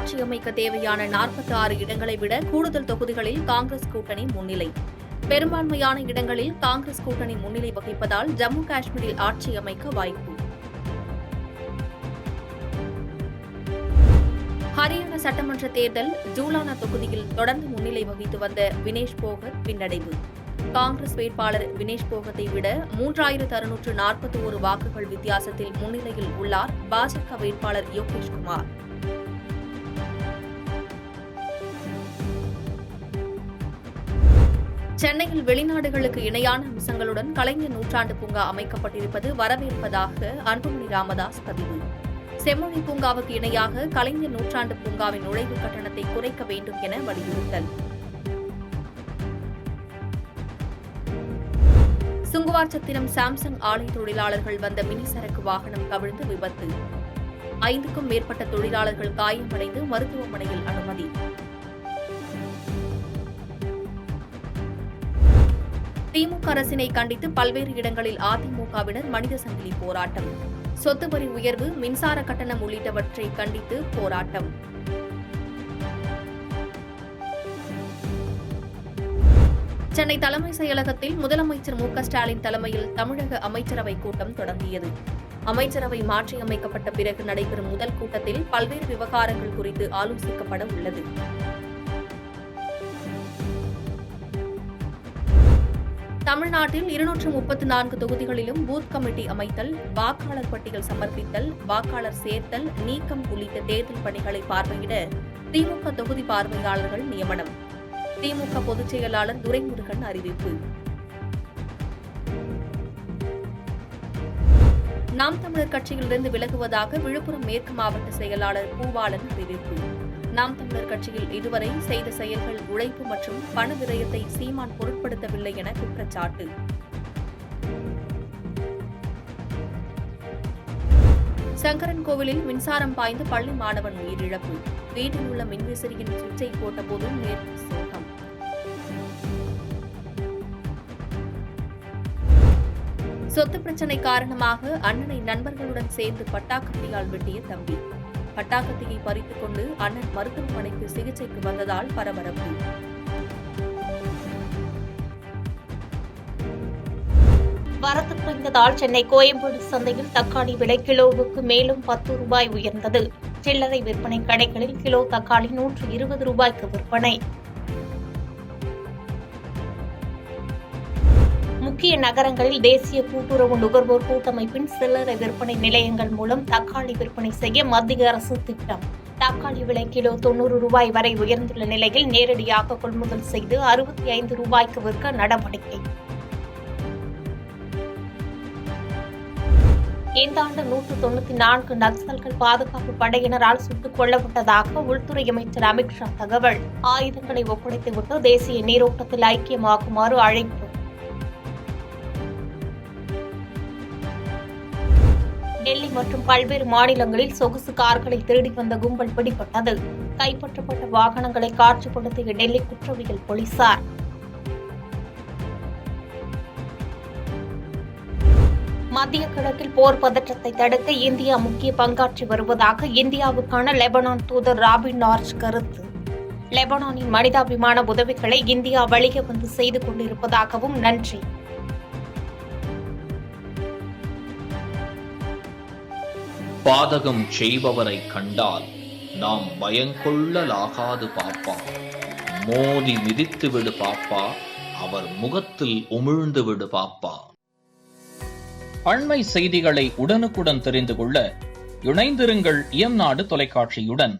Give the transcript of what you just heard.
ஆட்சி அமைக்க தேவையான 46 இடங்களை விட கூடுதல் தொகுதிகளில் காங்கிரஸ் கூட்டணி முன்னிலை. பெரும்பான்மையான இடங்களில் காங்கிரஸ் கூட்டணி முன்னிலை வகிப்பதால் ஜம்மு காஷ்மீரில் ஆட்சி அமைக்க வாய்ப்பு. ஹரியானா சட்டமன்ற தேர்தல் ஜூலானா தொகுதியில் தொடர்ந்து முன்னிலை வகித்து வந்த வினேஷ் போகத் பின்னடைவு. காங்கிரஸ் வேட்பாளர் வினேஷ் போகத்தை விட 3641 வாக்குகள் வித்தியாசத்தில் முன்னிலையில் உள்ளார் பாஜக வேட்பாளர் யோகேஷ் குமார். சென்னையில் வெளிநாடுகளுக்கு இணையான அம்சங்களுடன் கலைஞர் நூற்றாண்டு பூங்கா அமைக்கப்பட்டிருப்பது வரவேற்பதாக அன்புமணி ராமதாஸ் பதிவு. செம்மொழி பூங்காவுக்கு இணையாக கலைஞர் நூற்றாண்டு பூங்காவின் நுழைவு கட்டணத்தை குறைக்க வேண்டும் என வலியுறுத்தல். சுங்குவார்சத்திரம் சாம்சங் ஆலை தொழிலாளர்கள் வந்த மினி சரக்கு வாகனம் கவிழ்ந்து விபத்து. 5க்கும் மேற்பட்ட தொழிலாளர்கள் காயமடைந்து மருத்துவமனையில் அனுமதி. திமுக அரசினை கண்டித்து பல்வேறு இடங்களில் அதிமுகவினர் மனித சங்கிலி போராட்டம். சொத்து வரி உயர்வு, மின்சார கட்டணம் உள்ளிட்டவற்றை கண்டித்து போராட்டம். சென்னை தலைமைச் செயலகத்தில் முதலமைச்சர் மு.க.ஸ்டாலின் தலைமையில் தமிழக அமைச்சரவைக் கூட்டம் தொடங்கியது. அமைச்சரவை மாற்றியமைக்கப்பட்ட பிறகு நடைபெறும் முதல் கூட்டத்தில் பல்வேறு விவகாரங்கள் குறித்து ஆலோசிக்கப்பட உள்ளது. தமிழ்நாட்டில் 234 தொகுதிகளிலும் பூத் கமிட்டி அமைத்தல், வாக்காளர் பட்டியல் சமர்ப்பித்தல், வாக்காளர் சேர்த்தல், நீக்கம் உள்ளிட்ட தேர்தல் பணிகளை பார்வையிட திமுக தொகுதி பார்வையாளர்கள் நியமனம். திமுக பொதுச் செயலாளர் துரைமுருகன் அறிவிப்பு. நாம் தமிழர் கட்சியிலிருந்து விலகுவதாக விழுப்புரம் மேற்கு மாவட்ட செயலாளர் பூவாளன் அறிவிப்பு. நாம் தமிழர் கட்சியில் இதுவரை செய்த செயல்கள் உழைப்பு மற்றும் பண விரயத்தை சீமான் பொருட்படுத்தவில்லை என குற்றச்சாட்டு. சங்கரன் கோவிலில் மின்சாரம் பாய்ந்து பள்ளி மாணவன் உயிரிழப்பு. வீட்டில் உள்ள மின்விசிறியின் சுவிட்சை போட்டபோது நேற்று சோகம். சொத்து பிரச்சினை காரணமாக அண்ணனை நண்பர்களுடன் சேர்ந்து பட்டாக்கத்தியால் வெட்டிய தம்பி. பட்டாக்கத்தியை பறித்துக் கொண்டு அண்ணன் மருத்துவமனைக்கு சிகிச்சைக்கு வந்ததால் பரபரப்பு. வரத்து குறைந்ததால் சென்னை கோயம்பேடு சந்தையில் தக்காளி விலை கிலோவுக்கு மேலும் 10 ரூபாய் உயர்ந்தது. சில்லறை விற்பனை கடைகளில் கிலோ தக்காளி 120 ரூபாய்க்கு விற்பனை. முக்கிய நகரங்களில் தேசிய கூட்டுறவு நுகர்வோர் கூட்டமைப்பின் சில்லறை விற்பனை நிலையங்கள் மூலம் தக்காளி விற்பனை செய்ய மத்திய அரசு திட்டம். தக்காளி விலை கிலோ 90 ரூபாய் வரை உயர்ந்துள்ள நிலையில் நேரடியாக கொள்முதல் செய்து 65 ரூபாய்க்கு விற்க நடவடிக்கை. இந்த ஆண்டு 194 நக்சல்கள் பாதுகாப்பு படையினரால் சுட்டுக் கொல்லப்பட்டதாக உள்துறை அமைச்சர் அமித்ஷா தகவல். ஆயுதங்களை ஒப்படைத்துவிட்டு தேசிய நீரோட்டத்தில் ஐக்கியமாகுமாறு அழைப்பு. டெல்லி மற்றும் பல்வேறு மாநிலங்களில் சொகுசு கார்களை திருடி வந்த கும்பல் பிடிபட்டது. கைப்பற்றப்பட்ட வாகனங்களை காட்சிப்படுத்திய டெல்லி குற்றவியல் போலீசார். மத்திய கிழக்கில் போர் பதற்றத்தை தடுக்க இந்தியா முக்கிய பங்காற்றி வருவதாக இந்தியாவுக்கான லெபனான் தூதர் ராபின் நார்ஜ் கருத்து. லெபனானின் மனிதாபிமான உதவிகளை இந்தியா வெளியே வந்து செய்து கொண்டிருப்பதாகவும் நன்றி. பாதகம் செய்பவரை கண்டால் நாம் பயங்கொள்ளலாகாது பாப்பா. மோதி மிதித்து விடு பாப்பா, அவர் முகத்தில் உமிழ்ந்து விடு பாப்பா. அண்மை செய்திகளை உடனுக்குடன் தெரிந்து கொள்ள இணைந்திருங்கள் இயம்நாடு தொலைக்காட்சியுடன்.